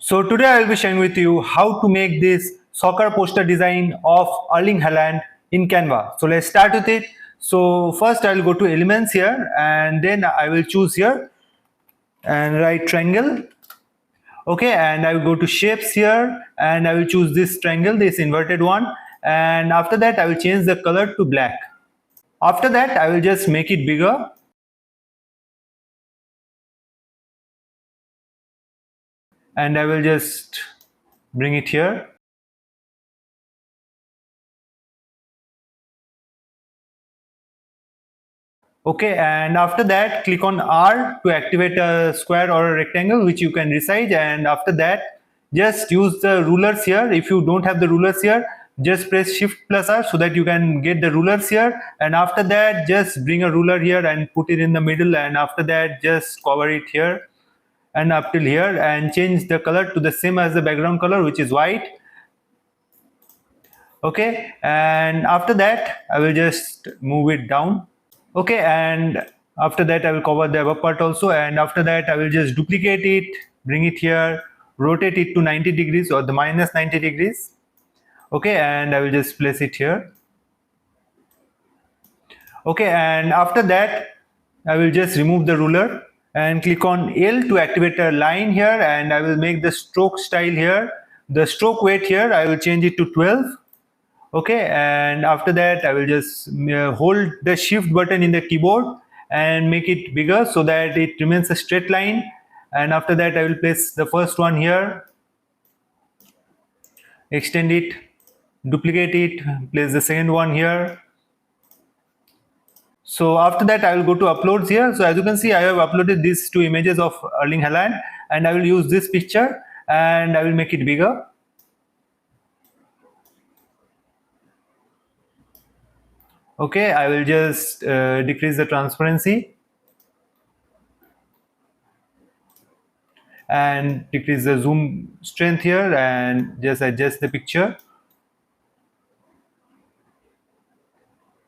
So today I will be sharing with you how to make this soccer poster design of Erling Haaland in Canva. So let's start with it. So first I will go to elements here and then I will choose here and write triangle. Okay, and I will go to shapes here and I will choose this triangle, this inverted one, and after that I will change the color to black. After that I will just make it bigger and I will just bring it here. Okay, and after that click on R to activate a square or a rectangle which you can resize, and after that just use the rulers here. If you don't have the rulers here, just press Shift plus R so that you can get the rulers here, and after that just bring a ruler here and put it in the middle, and after that just cover it here and up till here and change the color to the same as the background color, which is white. Okay, and after that I will just move it down. Okay, and after that I will cover the above part also, and after that I will just duplicate it, bring it here, rotate it to 90 degrees or the minus 90 degrees. Okay, and I will just place it here. Okay, and after that I will just remove the ruler and click on L to activate a line here, and I will make the stroke style here. The stroke weight here I will change it to 12. Okay, and after that I will just hold the shift button in the keyboard and make it bigger so that it remains a straight line, and after that I will place the first one here, extend it, duplicate it, place the second one here. So after that I will go to uploads here. So as you can see, I have uploaded these two images of Erling Haaland, and I will use this picture and I will make it bigger. Okay, I will just decrease the transparency and decrease the zoom strength here and just adjust the picture.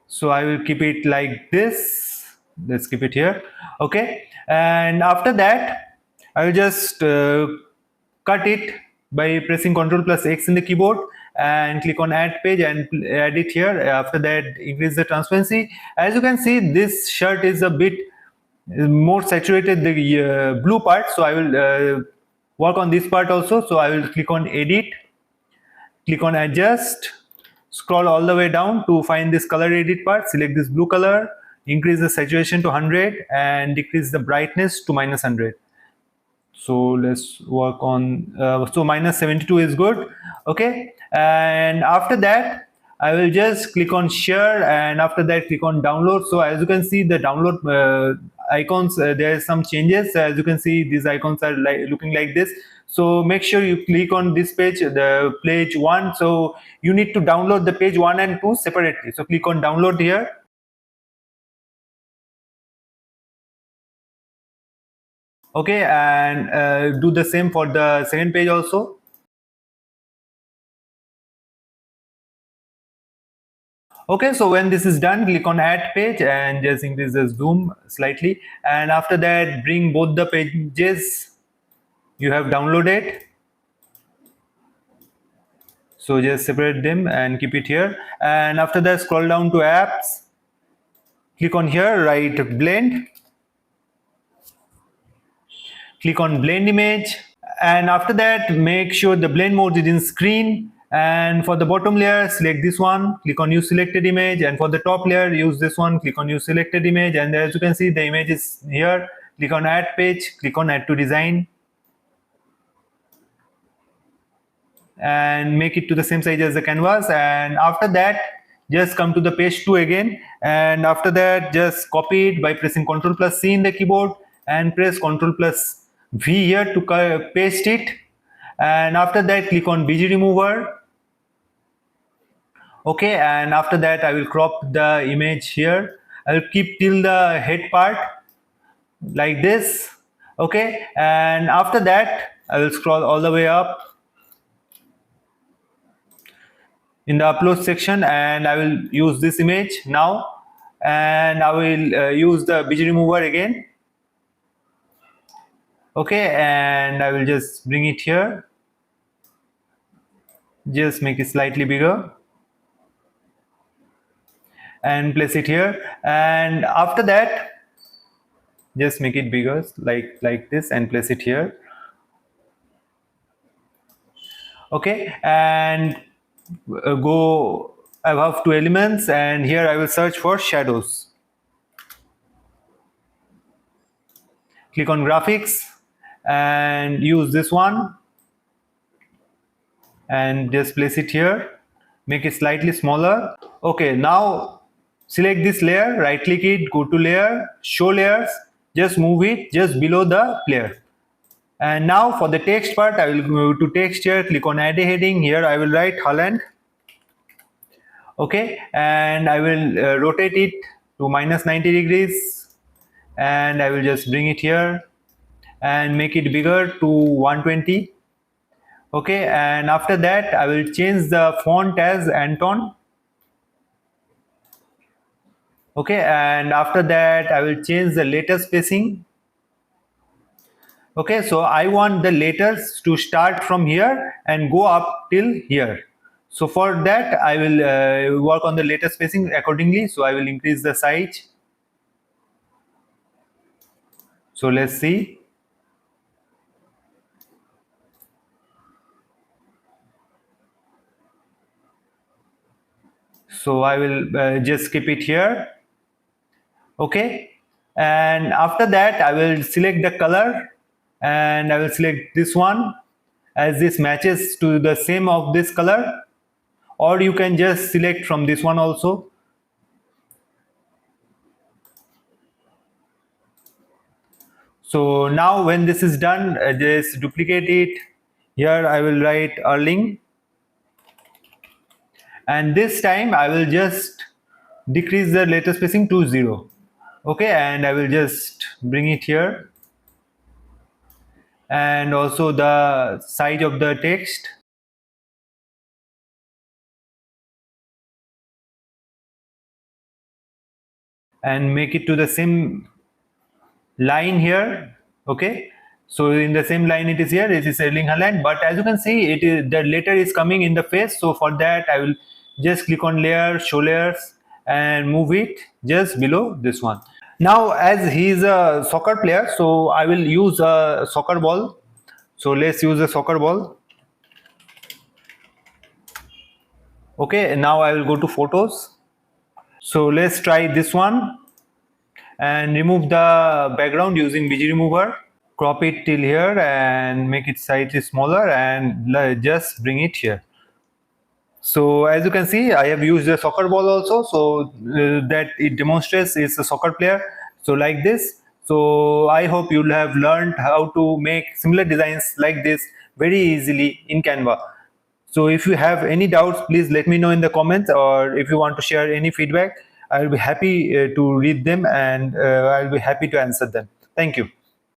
So I will keep it like this. Let's keep it here. Okay, and after that I will just cut it by pressing Ctrl plus X in the keyboard and click on add page and add it here. After that increase the transparency. As you can see, this shirt is a bit more saturated, the blue part, so I will work on this part also. So I will click on edit, click on adjust, scroll all the way down to find this color edit part, select this blue color, increase the saturation to 100 and decrease the brightness to minus 100. So let's work on so minus 72 is good. Okay, and after that I will just click on share, and after that click on download. So as you can see, the download icons, there are some changes. As you can see, these icons are looking like this. So make sure you click on this page, the page 1. So you need to download the page 1 and 2 separately. So click on download here. Okay, and do the same for the second page also. Okay, so when this is done, click on add page and just increase the zoom slightly, and after that bring both the pages you have downloaded. So just separate them and keep it here, and after that scroll down to apps, click on here, write blend, click on blend image, and after that make sure the blend mode is in screen, and for the bottom layer select this one, click on use selected image, and for the top layer use this one, click on use selected image, and as you can see the image is here. Click on add page, click on add to design and make it to the same size as the canvas, and after that just come to the page 2 again, and after that just copy it by pressing Ctrl plus C in the keyboard and press Ctrl plus V here to paste it, and after that click on BG remover. Okay, and after that I will crop the image here. I will keep till the head part like this. Okay, and after that I will scroll all the way up in the upload section, and I will use this image now, and I will use the BG remover again. Okay, and I will just bring it here, just make it slightly bigger and place it here. And after that, just make it bigger like this and place it here. Okay, and go, I have two elements, and here I will search for shadows. Click on graphics and use this one and just place it here, make it slightly smaller. Okay, now select this layer, right click it, go to layer, show layers, just move it just below the layer. And now for the text part, I will go to text here, click on add a heading. Here I will write Haaland. Okay, and I will rotate it to -90 degrees, and I will just bring it here and make it bigger to 120. Okay, and after that I will change the font as Anton. Okay, and after that I will change the letter spacing. Okay, so I want the letters to start from here and go up till here. So for that I will work on the letter spacing accordingly. So I will increase the size. So let's see. So I will just keep it here. Okay, and after that I will select the color and I will select this one, as this matches to the same of this color, or you can just select from this one also. So now when this is done, just duplicate it. Here I will write Erling, and this time I will just decrease the letter spacing to 0. Okay, and I will just bring it here, and also the size of the text. And make it to the same line here. Okay, so in the same line it is here, it is Erling Haaland, but as you can see it is, the letter is coming in the face. So for that I will just click on layer, show layers, and move it just below this one. Now as he is a soccer player, so I will use a soccer ball. So let's use a soccer ball. Okay, now I will go to photos. So let's try this one and remove the background using BG remover. Crop it till here and make it slightly smaller, and just bring it here. So as you can see, I have used a soccer ball also, so that it demonstrates it's a soccer player. So like this. So I hope you'll have learned how to make similar designs like this very easily in Canva. So if you have any doubts, please let me know in the comments, or if you want to share any feedback, I'll be happy to read them, and I'll be happy to answer them. Thank you.